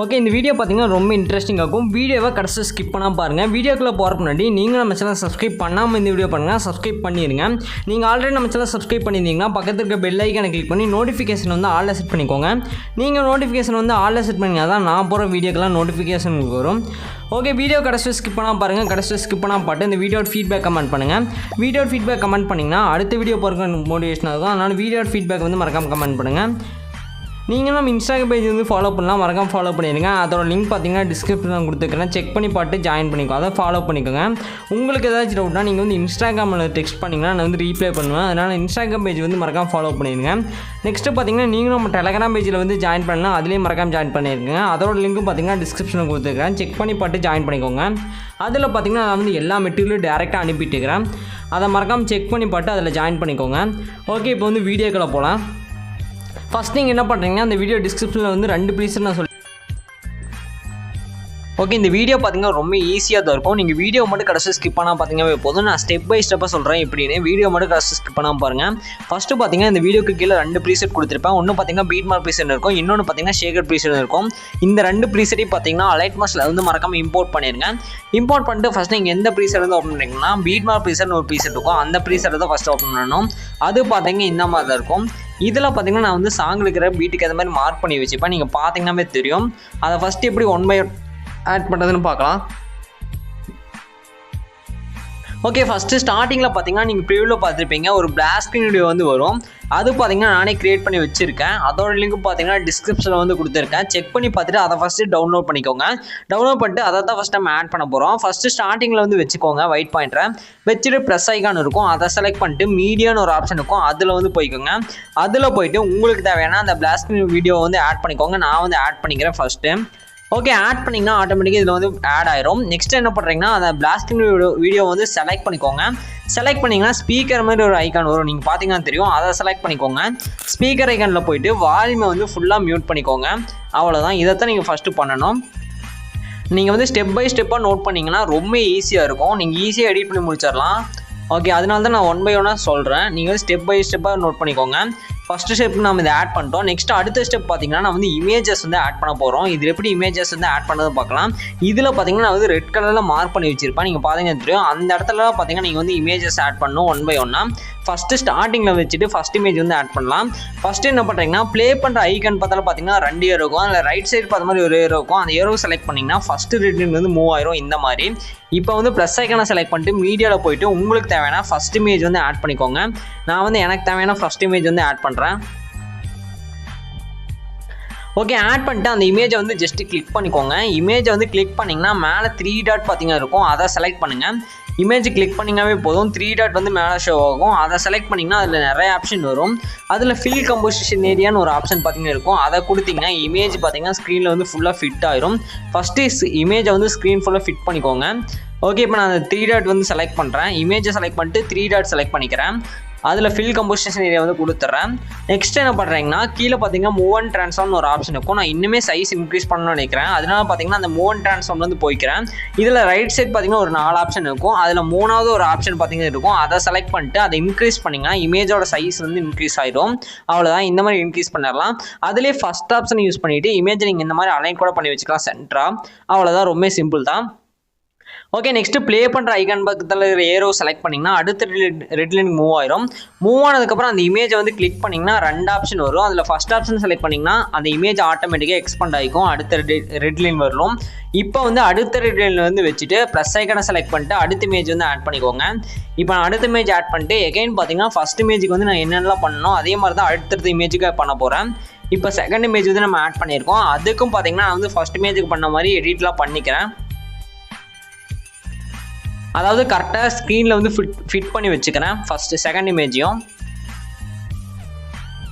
Okay, இந்த video பார்த்தீங்கன்னா ரொம்ப இன்ட்ரெஸ்டிங்காக இருக்கும். வீடியோவை கடைசி ஸ்கிப் பண்ணாமல் பாருங்கள். வீடியோக்குள்ளே போகிறக்கு முன்னாடி நீங்கள் நம்ம சேனல் சப்ஸ்கிரைப் பண்ணாமல் இந்த வீடியோ பண்ணுங்கள், சப்ஸ்கிரைப் பண்ணிடுங்க. நீங்கள் ஆல்ரெடி நம்ம சேனல் சப்ஸ்கிரைப் பண்ணியிருந்தீங்கன்னா பக்கத்தில் இருக்க பெல் ஐக்கானை கிளிக் பண்ணி நோட்டிஃபிகேஷன் வந்து ஆல்ல செட் பண்ணிக்கோங்க. நீங்கள் நோட்டிஃபிகேஷன் வந்து ஆல்ல செட் பண்ணிங்கன்னா தான் நான் போகிற வீடியோக்கெல்லாம் நோட்டிஃபிகேஷன் வரும். ஓகே, வீடியோ கடைசி ஸ்கிப் பண்ணாமல் பாருங்கள். கடைசி ஸ்கிப் பண்ணாமல் பாட்டு இந்த வீடியோட ஃபீட்பேக் கமெண்ட் பண்ணுங்கள். வீடியோட ஃபீட்பேக் கமெண்ட் பண்ணிங்கன்னா அடுத்த வீடியோ போகிறக்கு மோட்டிவேஷனாக இருக்கும். அதனால் வீடியோட ஃபீட்பேக் வந்து மறக்காமல் கமெண்ட் பண்ணுங்கள். நீங்கள் நம்ம இன்ஸ்டாகிராம் பேஜ் வந்து ஃபாலோ பண்ணலாம், மறக்காம ஃபாலோ பண்ணிடுங்க. அதோட லிங்க் பார்த்தீங்கன்னா டிஸ்கிரிப்ஷனில் கொடுத்துருக்கேன், செக் பண்ணி பார்த்து ஜாயின் பண்ணிக்கோ, அதை ஃபாலோ பண்ணிக்கோங்க. உங்களுக்கு ஏதாச்சும் டவுட்னா நீங்கள் வந்து இன்ஸ்டாகிராமில் டெக்ஸ்ட் பண்ணிங்கன்னா நான் வந்து ரீப்ளை பண்ணுவேன். அதனால் இன்ஸ்டாகிராம் பேஜ் வந்து மறக்காம ஃபாலோ பண்ணிடுங்க. நெக்ஸ்ட்டு பார்த்தீங்கன்னா நீங்களும் நம்ம டெலகிராம் பேஜில் வந்து ஜாயின் பண்ணலாம், அதுலேயும் மறக்காம ஜாயின் பண்ணியிருக்கேன். அதோட லிங்க்கும் பார்த்தீங்கன்னா டிஸ்கிரிப்ஷனில் கொடுத்துருக்கேன், செக் பண்ணி பார்த்து ஜாயின் பண்ணிக்கோங்க. அதில் பார்த்தீங்கன்னா நான் வந்து எல்லா மெட்டீரியலும் டேரெக்டாக அனுப்பிட்டுருக்கிறேன், அதை மறக்காமல் செக் பண்ணி பார்த்து அதில் ஜாயின் பண்ணிக்கோங்க. ஓகே, இப்போ வந்து வீடியோக்குள்ளே போகலாம். ஃபஸ்ட் நீங்கள் என்ன பண்ணுறீங்கன்னா அந்த வீடியோ டிஸ்கிரிப்ஷனில் வந்து 2 ப்ளீஸ் நான் ஓகே, இந்த வீடியோ பார்த்தீங்கன்னா ரொம்ப ஈஸியாக தான் இருக்கும். நீங்கள் வீடியோ மட்டும் கடைசி ஸ்கிப் பண்ணால் பார்த்தீங்கன்னா போதும். நான் ஸ்டெப் பை ஸ்டெப்பாக சொல்கிறேன் எப்படின்னு. வீடியோ மட்டும் கடைசி ஸ்கிப் பண்ணாமல் பாருங்கள். ஃபஸ்ட்டு பார்த்தீங்கன்னா இந்த வீடியோக்கு கீழே 2 ப்ரீசெட் கொடுத்துருப்பேன். ஒன்று பார்த்தீங்கன்னா பீட் மார்க் ப்ரீசெட் இருக்கும், இன்னொன்று பார்த்தீங்கன்னா ஷேகர் ப்ரீசெட் இருக்கும். இந்த 2 ப்ரீசெட்டையும் பார்த்தீங்கன்னா அலைட் மாஸ்டில் வந்து மறக்காமல் இம்போர்ட் பண்ணிடுங்க. இம்போர்ட் பண்ணிட்டு ஃபஸ்ட் நீங்கள் எந்த ப்ரீசெட் வந்து ஓப்பன் பண்ணிங்கன்னா பீட் மார்க் ப்ரீசெட்னு ஒரு ப்ரீசெட் இருக்கும், அந்த ப்ரீசெட்டை தான் ஃபஸ்ட்டு ஓப்பன் பண்ணணும். அது பார்த்தீங்கன்னா இந்த மாதிரி தான் இருக்கும். இதில் பார்த்தீங்கன்னா நான் வந்து சாங் இருக்கிற பீட்டுக்கு அந்த மாதிரி மார்க் பண்ணி வச்சுப்பேன், நீங்கள் பார்த்தீங்கன்னாவே தெரியும். அதை ஃபஸ்ட்டு எப்படி 1 by ஆட் பண்ணுறதுன்னு பார்க்கலாம். ஓகே, ஃபஸ்ட்டு ஸ்டார்டிங்கில் பார்த்தீங்கன்னா நீங்கள் ப்ரிவியூவில் பார்த்துருப்பீங்க ஒரு பிளாக் ஸ்க்ரீன் வீடியோ வந்து வரும். அது பார்த்தீங்கன்னா நானே க்ரியேட் பண்ணி வச்சுருக்கேன். அதோட லிங்க் பார்த்தீங்கன்னா டிஸ்கிரிப்ஷனில் வந்து கொடுத்துருக்கேன், செக் பண்ணி பார்த்துட்டு அதை ஃபஸ்ட்டு டவுன்லோட் பண்ணிக்கோங்க. டவுன்லோட் பண்ணிட்டு அதை தான் ஃபஸ்ட்டு நம்ம ஆட் பண்ண போகிறோம். ஃபஸ்ட்டு ஸ்டார்டிங்கில் வந்து வச்சுக்கோங்க, ஒயிட் பாயிண்டரை வச்சுட்டு ப்ளஸ் ஐக்கான் இருக்கும், அதை செலக்ட் பண்ணிட்டு மீடியான்னு ஒரு ஆப்ஷன் இருக்கும், அதில் வந்து போய்க்கோங்க. அதில் போய்ட்டு உங்களுக்கு தேவையான அந்த பிளாக் ஸ்க்ரீன் வீடியோ வந்து ஆட் பண்ணிக்கோங்க. நான் வந்து ஆட் பண்ணிக்கிறேன் ஃபஸ்ட்டு. ஓகே, ஆட் பண்ணிங்கன்னா ஆட்டோமேட்டிக்காக இதில் வந்து ஆட் ஆயிரும். நெக்ஸ்ட் என்ன பண்ணுறீங்கன்னா அந்த பிளாக் ஸ்க்ரீன் வீடியோ வந்து செலக்ட் பண்ணிக்கோங்க. செலக்ட் பண்ணிங்கன்னா ஸ்பீக்கர் மாதிரி ஒரு ஐக்கான் வரும், நீங்கள் பார்த்தீங்கன்னா தெரியும், அதை செலக்ட் பண்ணிக்கோங்க. ஸ்பீக்கர் ஐக்கானில் போயிட்டு வால்யூமை வந்து ஃபுல்லாக மியூட் பண்ணிக்கோங்க. அவ்வளோதான், இதைத்தான் நீங்கள் ஃபஸ்ட்டு பண்ணணும். நீங்கள் வந்து ஸ்டெப் பை ஸ்டெப்பாக நோட் பண்ணிங்கன்னா ரொம்ப ஈஸியாக இருக்கும், நீங்கள் ஈஸியாக எடிட் பண்ணி முடிச்சிடலாம். ஓகே, அதனால தான் நான் 1 by 1 சொல்கிறேன், நீங்கள் வந்து ஸ்டெப் பை ஸ்டெப்பாக நோட் பண்ணிக்கோங்க. ஃபஸ்ட்டு ஸ்டெப் நம்ம இதை ஆட் பண்ணிட்டோம். நெக்ஸ்ட் அடுத்த ஸ்டெப் பார்த்தீங்கன்னா நான் வந்து இமேஜஸ் வந்து ஆட் பண்ண போகிறோம். இது எப்படி இமேஜஸ் வந்து ஆட் பண்ணது பார்க்கலாம். இதில் பார்த்தீங்கன்னா நான் வந்து ரெட் கலரில் மார்க் பண்ணி வச்சிருப்பேன், நீங்கள் பார்த்தீங்கன்னா தெரியும். அந்த இடத்துல பார்த்தீங்கன்னா நீங்கள் வந்து இமேஜஸ் ஆட் பண்ணணும் 1 by 1. ஃபஸ்ட்டு ஸ்டார்டிங்கில் வச்சுட்டு ஃபஸ்ட் இமேஜ் வந்து ஆட் பண்ணலாம். ஃபஸ்ட்டு என்ன பண்ணுறீங்கன்னா ப்ளே பண்ணுற ஐக்கன் பார்த்தாலும் பார்த்தீங்கன்னா 2 ஏரோ இருக்கும், அதில் ரைட் சைடு பார்த்த மாதிரி ஒரு ஏரோ இருக்கும். அந்த ஏரோ செலக்ட் பண்ணிங்கன்னா ஃபஸ்ட்டு ரெட் வந்து மூவ் ஆயிரும் இந்த மாதிரி. இப்போ வந்து ப்ளஸ் ஐக்கனை செலக்ட் பண்ணிட்டு மீடியாவில் போயிட்டு உங்களுக்கு தேவையான ஃபஸ்ட் இமேஜ் வந்து ஆட் பண்ணிக்கோங்க. நான் வந்து எனக்கு தேவையான ஃபஸ்ட் இமேஜ் வந்து ஆட் பண்ணுறேன். ஓகே, ஆட் பண்ணிட்டு அந்த இமேஜை வந்து ஜஸ்ட்டு கிளிக் பண்ணிக்கோங்க. இமேஜை வந்து கிளிக் பண்ணிங்கன்னா மேலே 3 டாட் பார்த்தீங்கன்னா இருக்கும், அதை செலக்ட் பண்ணுங்கள். இமேஜ் கிளிக் பண்ணிங்கனாவே போதும், 3 டாட் வந்து மேலே ஷோ ஆகும். அதை செலக்ட் பண்ணிங்கன்னா அதில் நிறைய ஆப்ஷன் வரும். அதில் ஃபில் கம்போசிஷன் ஏரியான்னு ஒரு ஆப்ஷன் பார்த்தீங்கன்னா இருக்கும், அதை கொடுத்தீங்கன்னா இமேஜ் பார்த்தீங்கன்னா ஸ்க்ரீனில் வந்து ஃபுல்லாக ஃபிட் ஆயிரும். ஃபஸ்ட்டு இமேஜை வந்து ஸ்க்ரீன் ஃபுல்லாக ஃபிட் பண்ணிக்கோங்க. ஓகே, இப்போ நான் அந்த 3 டாட் வந்து செலக்ட் பண்ணுறேன். இமேஜை செலக்ட் பண்ணிட்டு 3 டாட் செலக்ட் பண்ணிக்கிறேன். அதில் ஃபில் கம்போசிஷன் ஏரியா வந்து கொடுத்துட்றேன். நெக்ஸ்ட் என்ன பண்ணுறீங்கன்னா கீழே பார்த்தீங்கன்னா மூவ் அண்ட் ட்ரான்ஸ்ஃபார்ம்னு ஒரு ஆப்ஷன் இருக்கும். நான் இன்னுமே சைஸ் இன்க்ரீஸ் பண்ணணும்னு நினைக்கிறேன், அதனால பார்த்தீங்கன்னா அந்த மூவ் அண்ட் ட்ரான்ஸ்ஃபார்ம் வந்து போய்க்கிறேன். இதில் ரைட் சைட் பார்த்தீங்கன்னா ஒரு 4 ஆப்ஷன் இருக்கும், அதில் 3வது ஒரு ஆப்ஷன் பார்த்தீங்கன்னா இருக்கும், அதை செலக்ட் பண்ணிட்டு அதை இன்க்ரீஸ் பண்ணிங்கன்னா இமேஜோட சைஸ் வந்து இன்க்ரீஸ் ஆகிடும். அவ்வளோதான், இந்த மாதிரி இன்க்ரீஸ் பண்ணிடலாம். அதிலே ஃபஸ்ட் ஆப்ஷன் யூஸ் பண்ணிவிட்டு இமேஜ் நீங்கள் இந்த மாதிரி அலைன் கூட பண்ணி வச்சுக்கலாம் சென்டரா. அவ்வளோதான், ரொம்ப சிம்பிள் தான். ஓகே, நெக்ஸ்ட்டு ப்ளே பண்ணுற ஐக்கான் பக்கத்தில் இருக்கிற ஏரோ செலக்ட் பண்ணிங்கன்னா அடுத்த ரெட் லைனுக்கு மூவ் ஆயிரும். மூவ் ஆனதுக்கப்புறம் அந்த இமேஜை வந்து கிளிக் பண்ணிங்கன்னா 2 ஆப்ஷன் வரும். அதில் ஃபஸ்ட் ஆப்ஷன் செலக்ட் பண்ணிங்கன்னா அந்த இமேஜ் ஆட்டோமேட்டிக்காக எக்ஸ்பெண்ட் ஆகிக்கும், அடுத்த ரெட் லைன் வரும். இப்போ வந்து அடுத்த ரெட் லைனில் வந்து வச்சுட்டு ப்ளஸ் ஐக்கானை செலக்ட் பண்ணிட்டு அடுத்த இமேஜ் வந்து ஆட் பண்ணிக்கோங்க. இப்போ நான் அடுத்த இமேஜ் ஆட் பண்ணிட்டு எகைன் பார்த்தீங்கன்னா ஃபஸ்ட் இமேஜுக்கு வந்து நான் என்னென்னலாம் பண்ணணும் அதே மாதிரி தான் அடுத்தடுத்த இமேஜுக்கு பண்ண போகிறேன். இப்போ செகண்ட் இமேஜ் வந்து நம்ம ஆட் பண்ணியிருக்கோம், அதுக்கும் பார்த்தீங்கன்னா நான் வந்து ஃபஸ்ட் இமேஜுக்கு பண்ண மாதிரி எடிட்லாம் பண்ணிக்கிறேன். அதாவது கரெக்டாக ஸ்க்ரீனில் வந்து ஃபிட் பண்ணி வச்சுக்கிறேன் ஃபஸ்ட்டு செகண்ட் இமேஜையும்.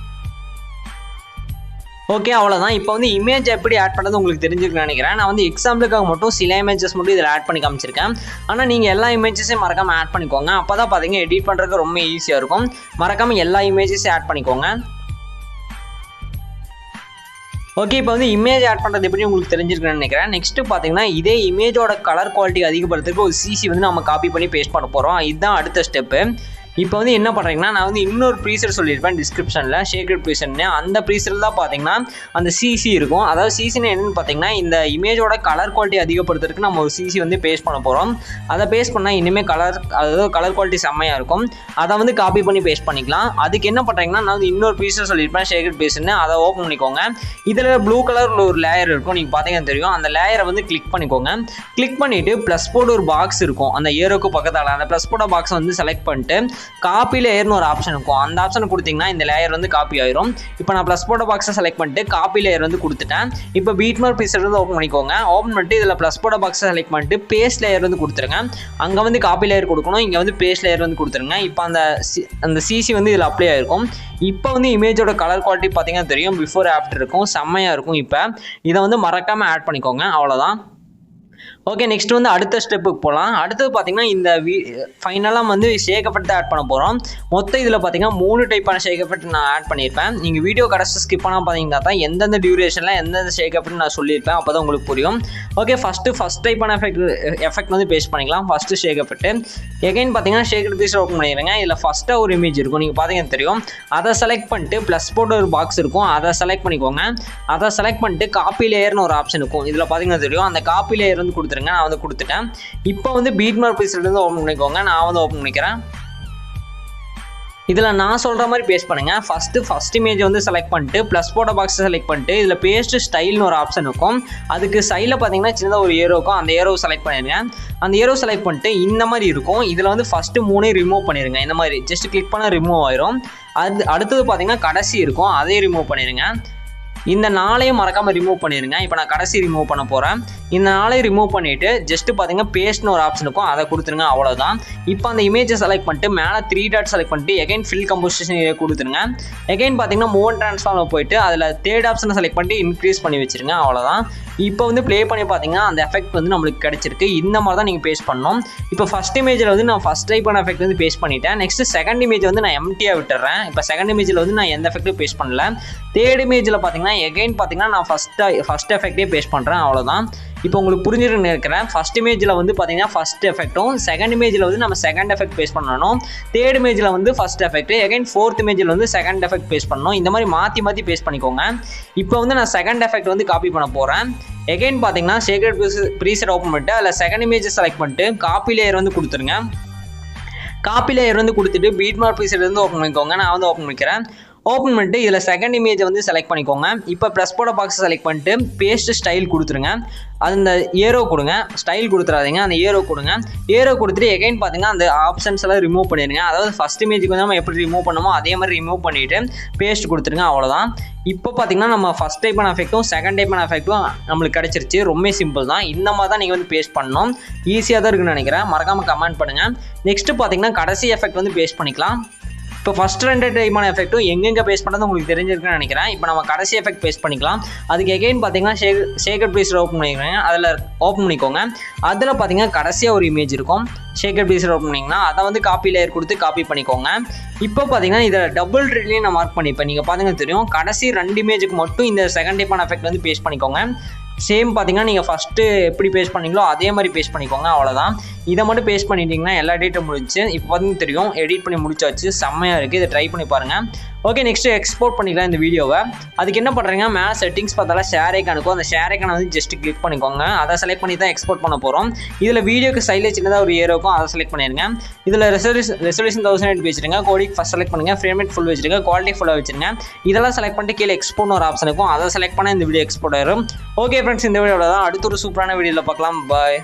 ஓகே, அவ்வளோதான். இப்போ வந்து இமேஜ் எப்படி ஆட் பண்ணுறது உங்களுக்கு தெரிஞ்சுக்கணும்னு நினைக்கிறேன். நான் வந்து எக்ஸாம்பிளுக்காக மட்டும் சில இமேஜஸ் மட்டும் இதில் ஆட் பண்ணி காமிச்சிருக்கேன். ஆனால் நீங்கள் எல்லா இமேஜஸையும் மறக்காமல் ஆட் பண்ணிக்கோங்க, அப்போ தான் பார்த்தீங்கன்னா எடிட் பண்ணுறதுக்கு ரொம்ப ஈஸியாக இருக்கும். மறக்காமல் எல்லா இமேஜஸையும் ஆட் பண்ணிக்கோங்க. ஓகே, இப்போ வந்து இமேஜ் ஆட் பண்ணுறது எப்படி உங்களுக்கு தெரிஞ்சிருக்குன்னு நினைக்கிறேன். நெக்ஸ்ட்டு பார்த்தீங்கன்னா இதே இமேஜோட கலர் குவாலிட்டி அதிகப்படுத்துறதுக்கு ஒரு சிசி வந்து நம்ம காப்பி பண்ணி பேஸ்ட் பண்ண போகிறோம். இதுதான் அடுத்த ஸ்டெப்பு. இப்போ வந்து என்ன பண்ணுறீங்கன்னா நான் வந்து இன்னொரு ப்ரீசெட் சொல்லியிருப்பேன் டிஸ்கிரிப்ஷனில் ஷேக்கட் ப்ரீசெட்னு. அந்த ப்ரீசெட் தான் பார்த்தீங்கன்னா அந்த சிசி இருக்கும். அதாவது சிசின்னு என்னென்னு பார்த்தீங்கன்னா இந்த இமேஜோட கலர் குவாலிட்டி அதிகப்படுத்துறதுக்கு நம்ம ஒரு சிசி வந்து பேஸ்ட் பண்ண போகிறோம். அதை பேஸ்ட் பண்ணால் இனிமேல் அதாவது கலர் குவாலிட்டி செம்மையாக இருக்கும். அதை வந்து காப்பி பண்ணி பேஸ்ட் பண்ணிக்கலாம். அதுக்கு என்ன பண்ணுறீங்கன்னா நான் வந்து இன்னொரு ப்ரீசெட் சொல்லியிருப்பேன் ஷேக்கட் ப்ரீசெட்னு. அதை ஓப்பன் பண்ணிக்கோங்க. இதில் ப்ளூ கலரில் ஒரு லேயர் இருக்கும், நீங்கள் பார்த்தீங்கன்னா தெரியும். அந்த லேயரை வந்து கிளிக் பண்ணிக்கோங்க. கிளிக் பண்ணிவிட்டு ப்ளஸ் போர்டு ஒரு பாக்ஸ் இருக்கும் அந்த ஏரோக்கு பக்கத்தால். அந்த ப்ளஸ் போர்டு பாக்ஸை வந்து செலக்ட் பண்ணிட்டு காப்பி லேயர்னு ஒரு ஆப்ஷன் இருக்கும். அந்த ஆப்ஷனை கொடுத்தீங்கன்னா இந்த லேயர் வந்து காப்பி ஆயிரும். இப்போ நான் ப்ளஸ் போர்டு பாக்ஸை செலக்ட் பண்ணிட்டு காப்பி லேயர் வந்து கொடுத்துட்டேன். இப்போ பீட்மார்க் ப்ரீசெட் வந்து ஓப்பன் பண்ணிக்கோங்க. ஓப்பன் பண்ணிட்டு இதில் ப்ளஸ் போர்டு பாக்ஸை செலக்ட் பண்ணிட்டு பேஸ்ட் லேயர் வந்து கொடுத்துருங்க. அங்கே வந்து காப்பி லேயர் கொடுக்கணும், இங்கே வந்து பேஸ்ட் லேயர் வந்து கொடுத்துருங்க. இப்போ அந்த சிசி வந்து இதில் அப்ளை ஆயிருக்கும். இப்போ வந்து இமேஜோட கலர் குவாலிட்டி பார்த்தீங்கன்னா தெரியும், பிஃபோர் ஆஃப்டர் இருக்கும், செம்மையாக இருக்கும். இப்போ இதை வந்து மறக்காமல் ஆட் பண்ணிக்கோங்க, அவ்வளோதான். ஓகே, நெக்ஸ்ட் வந்து அடுத்த ஸ்டெப்புக்கு போகலாம். அடுத்தது பார்த்தீங்கன்னா இந்த ஃபைனலாக வந்து ஷேக் எஃபெக்ட் ஆட் பண்ண போகிறோம். மொத்தம் இதில் பார்த்தீங்கன்னா 3 டைப்பான ஷேக் எஃபெக்ட் நான் ஆட் பண்ணியிருப்பேன். நீங்கள் வீடியோ கடைசி ஸ்கிப் பண்ணால் பார்த்தீங்கன்னா தான் எந்தெந்த டியூரேஷனில் எந்தெந்த ஷேக் எஃபெக்ட் நான் சொல்லியிருப்பேன், அப்போ தான் உங்களுக்கு புரியும். ஓகே, ஃபஸ்ட் டைப்பான எஃபெக்ட் வந்து பேஸ்ட் பண்ணிக்கலாம். ஃபஸ்ட்டு ஷேக் எஃபெக்ட். எகைன் பார்த்தீங்கன்னா ஷேக்கட் ப்ரீசெட் ஓப்பன் பண்ணிடுங்க. இதில் ஃபஸ்ட்டாக ஒரு இமேஜ் இருக்கும், நீங்கள் பார்த்தீங்கன்னா தெரியும். அதை செலக்ட் பண்ணிட்டு ப்ளஸ் போட்டு ஒரு பாக்ஸ் இருக்கும், அதை செலக்ட் பண்ணிக்கோங்க. அதை செலக்ட் பண்ணிட்டு காப்பி லேயர்னு ஒரு ஆப்ஷன் இருக்கும், இதில் பார்த்தீங்கன்னா தெரியும். அந்த காப்பி லேயர் வந்து கொடுத்துருங்க. நான் வந்து கொடுத்துட்டேன். இப்போ வந்து பீட்மார்க் ப்ரீசெட் வந்து ஓப்பன் பண்ணிக்கோங்க. நான் வந்து ஓப்பன் பண்ணிக்கிறேன். இதில் நான் சொல்கிற மாதிரி பேஸ்ட் பண்ணுங்கள். ஃபஸ்ட் இமேஜ் வந்து செலக்ட் பண்ணிட்டு ப்ளஸ் போட்ட பாக்ஸை செலக்ட் பண்ணிட்டு இதில் பேஸ்ட் ஸ்டைல்னு ஒரு ஆப்ஷன் இருக்கும். அதுக்கு சைடில் பார்த்தீங்கன்னா சின்னதாக ஒரு ஏரோ இருக்கும், அந்த ஏரோவை செலக்ட் பண்ணிடுங்க. அந்த ஏரோ செலக்ட் பண்ணிட்டு இந்த மாதிரி இருக்கும். இதில் வந்து ஃபஸ்ட்டு 3 ரிமூவ் பண்ணிடுங்க. இந்த மாதிரி ஜஸ்ட் கிளிக் பண்ணால் ரிமூவ் ஆயிரும். அடுத்தது பார்த்தீங்கன்னா கடைசி இருக்கும், அதையும் ரிமூவ் பண்ணிடுங்க. இந்த 4ஐயும் மறக்காமல் ரிமூவ் பண்ணிடுங்க. இப்போ நான் கடைசி ரிமூவ் பண்ண போகிறேன். இந்த 4ஐயும் ரிமூவ் பண்ணிவிட்டு ஜஸ்ட்டு பார்த்தீங்கன்னா பேஸ்ட்னு ஒரு ஆப்ஷன் இருக்கும், அதை கொடுத்துருங்க, அவ்வளோதான். இப்போ அந்த இமேஜை செலக்ட் பண்ணிட்டு மேலே 3 டாட் செலக்ட் பண்ணிட்டு எகைன் ஃபில் கம்போசிஷன் கொடுத்துருங்க. எகைன் பார்த்தீங்கன்னா மூவ் அண்ட் ட்ரான்ஸ்ஃபார்மில் போயிட்டு அதில் 3rd ஆப்ஷனை செலக்ட் பண்ணிட்டு இன்க்ரீஸ் பண்ணி வச்சுருங்க, அவ்வளோதான். இப்போ வந்து ப்ளே பண்ணி பார்த்தீங்கன்னா அந்த எஃபெக்ட் வந்து நம்மளுக்கு கிடச்சிருக்கு. இந்த மாதிரி தான் நீங்கள் பேஸ்ட் பண்ணணும். இப்போ ஃபஸ்ட் இமேஜில் வந்து நான் ஃபஸ்ட் டைப்பான எஃபெக்ட் வந்து பேஸ்ட் பண்ணிட்டேன். நெக்ஸ்ட் செகண்ட் இமேஜ் வந்து நான் எம்டியாக விட்டுறேன். இப்போ செகண்ட் இமேஜில் வந்து நான் எந்த எஃபெக்ட்டும் பேஸ்ட் பண்ணல. 3rd இமேஜில் பார்த்தீங்கன்னா எகைன் பார்த்தீங்கன்னா நான் ஃபஸ்ட் எஃபெக்டே பேஸ்ட் பண்ணுறேன், அவ்வளோதான். இப்போ உங்களுக்கு புரிஞ்சுட்டு இருக்கிறேன். ஃபஸ்ட் இமேஜில் வந்து பார்த்தீங்கன்னா ஃபஸ்ட் எஃபெக்ட்டும், செகண்ட் இமேஜில் வந்து நம்ம செகண்ட் எஃபெக்ட் பேஸ்ட் பண்ணணும். 3rd இமேஜில் வந்து ஃபஸ்ட் எஃபெக்ட், எகைன் 4th இமேஜில் வந்து செகண்ட் எஃபெக்ட் பேஸ்ட் பண்ணணும். இந்த மாதிரி மாற்றி பேஸ்ட் பண்ணிக்கோங்க. இப்போ வந்து நான் செகண்ட் எஃபெக்ட் வந்து காப்பி பண்ண போகிறேன். எகைன் பார்த்தீங்கன்னா ஷேக்கட் ப்ரீசெட் ஓப்பன் பண்ணிட்டு அதில் செகண்ட் இமேஜை செலக்ட் பண்ணிட்டு காப்பி லேயர் வந்து கொடுத்துருங்க. காப்பி லேயர் வந்து கொடுத்துட்டு பீட்மார்க் ப்ரீசெட் வந்து ஓப்பன் பண்ணிக்கோங்க. நான் வந்து ஓப்பன் பண்ணிக்கிறேன். ஓப்பன் பண்ணிட்டு இதில் செகண்ட் இமேஜை வந்து செலக்ட் பண்ணிக்கோங்க. இப்போ ப்ளஸ் போட பாக்ஸை செலக்ட் பண்ணிட்டு பேஸ்ட் ஸ்டைல் கொடுத்துருங்க. அது இந்த ஏரோ கொடுங்க, ஸ்டைல் கொடுத்துறாதீங்க, அந்த ஏரோ கொடுங்க. ஏரோ கொடுத்துட்டு எகைன் பார்த்தீங்கன்னா அந்த ஆப்ஷன்ஸ் எல்லாம் ரிமூவ் பண்ணிடுங்க. அதாவது ஃபஸ்ட் இமேஜுக்கு வந்து நம்ம எப்படி ரிமூவ் பண்ணமோ அதே மாதிரி ரிமூவ் பண்ணிவிட்டு பேஸ்ட் கொடுத்துருங்க, அவ்வளோதான். இப்போ பார்த்தீங்கன்னா நம்ம ஃபஸ்ட் டைப்பான எஃபெக்ட்டும் செகண்ட் டைப்பான எஃபெக்ட்டும் நம்மளுக்கு கிடச்சிருச்சு. ரொம்ப சிம்பிள் தான். இந்த மாதிரி தான் நீங்கள் வந்து பேஸ்ட் பண்ணணும். ஈஸியாக தான் இருக்குன்னு நினைக்கிறேன். மறக்காமல் கமெண்ட் பண்ணுங்கள். நெக்ஸ்ட்டு பார்த்தீங்கன்னா கடைசி எஃபெக்ட் வந்து பேஸ்ட் பண்ணிக்கலாம். இப்போ ஃபஸ்ட் 2 டைப்பான எஃபெக்ட்டும் எங்கெங்கே பேஸ்ட் பண்ணுறது உங்களுக்கு தெரிஞ்சிருக்குன்னு நினைக்கிறேன். இப்போ நம்ம கடைசி எஃபெக்ட் பேஸ்ட் பண்ணிக்கலாம். அதுக்கு எகைன் பார்த்தீங்கன்னா ஷேக்கட் ப்ரீசெட் ஓப்பன் பண்ணிக்கிறேன். அதில் ஓப்பன் பண்ணிக்கோங்க. அதில் பார்த்தீங்கன்னா கடைசியாக ஒரு இமேஜ் இருக்கும். ஷேக்கட் ப்ரீசெட் ஓப்பன் பண்ணிங்கன்னா அதை வந்து காப்பி லேயர் கொடுத்து காப்பி பண்ணிக்கோங்க. இப்போ பார்த்தீங்கன்னா இதை டபுள் ட்ரில்லையும் நான் மார்க் பண்ணிப்பேன். நீங்கள் பார்த்தீங்கன்னா தெரியும். கடைசி 2 இமேஜுக்கு மட்டும் இந்த செகண்ட் டைப்பான எஃபெக்ட் வந்து பேஸ்ட் பண்ணிக்கோங்க. சேம் பார்த்தீங்கன்னா நீங்கள் ஃபஸ்ட்டு எப்படி பேஸ்ட் பண்ணீங்களோ அதே மாதிரி பேஸ்ட் பண்ணிக்கோங்க, அவ்வளோதான். இதை மட்டும் பேஸ்ட் பண்ணிட்டீங்கன்னா எல்லா டேட்டும் முடிச்சு. இப்போ பார்த்தீங்கன்னா தெரியும், எடிட் பண்ணி முடிச்சாச்சு. செம்மையாக இருக்குது. இதை ட்ரை பண்ணி பாருங்கள். ஓகே, நெக்ஸ்ட்டு எக்ஸ்போர்ட் பண்ணிக்கலாம் இந்த வீடியோவை. அதுக்கு என்ன பண்ணுறீங்க, மேலே செட்டிங்ஸ் பார்த்தாலும் ஷேர் ஐக்கான் இருக்கும். அந்த ஷேர் ஐக்கானை வந்து ஜஸ்ட் கிளிக் பண்ணிக்கோங்க. அதை செலக்ட் பண்ணி தான் எக்ஸ்போர்ட் பண்ண போகிறோம். இதில் வீடியோக்கு சைடில் சின்னதாக ஒரு ஏரோ இருக்கும், அதை செலக்ட் பண்ணிடுங்க. இதில் ரெசல்யூஷன் 1080 வச்சுருங்க. கோடிக் ஃபஸ்ட் செலக்ட் பண்ணுங்கள். ஃப்ரேம் ரேட் ஃபுல் வச்சுருங்க. குவாலிட்டி ஃபுல்லாக வச்சுருங்க. இதெல்லாம் செலக்ட் பண்ணிட்டு கீழே எக்ஸ்போர்ட்னு ஒரு ஆப்ஷன் இருக்கும், அதை செலக்ட் பண்ணால் இந்த வீடியோ எக்ஸ்போர்ட் ஆயிரும். ஓகே ஃப்ரெண்ட்ஸ், இந்த வீடியோவில் தான் அடுத்த ஒரு சூப்பரான வீடியோவில் பார்க்கலாம். பாய்.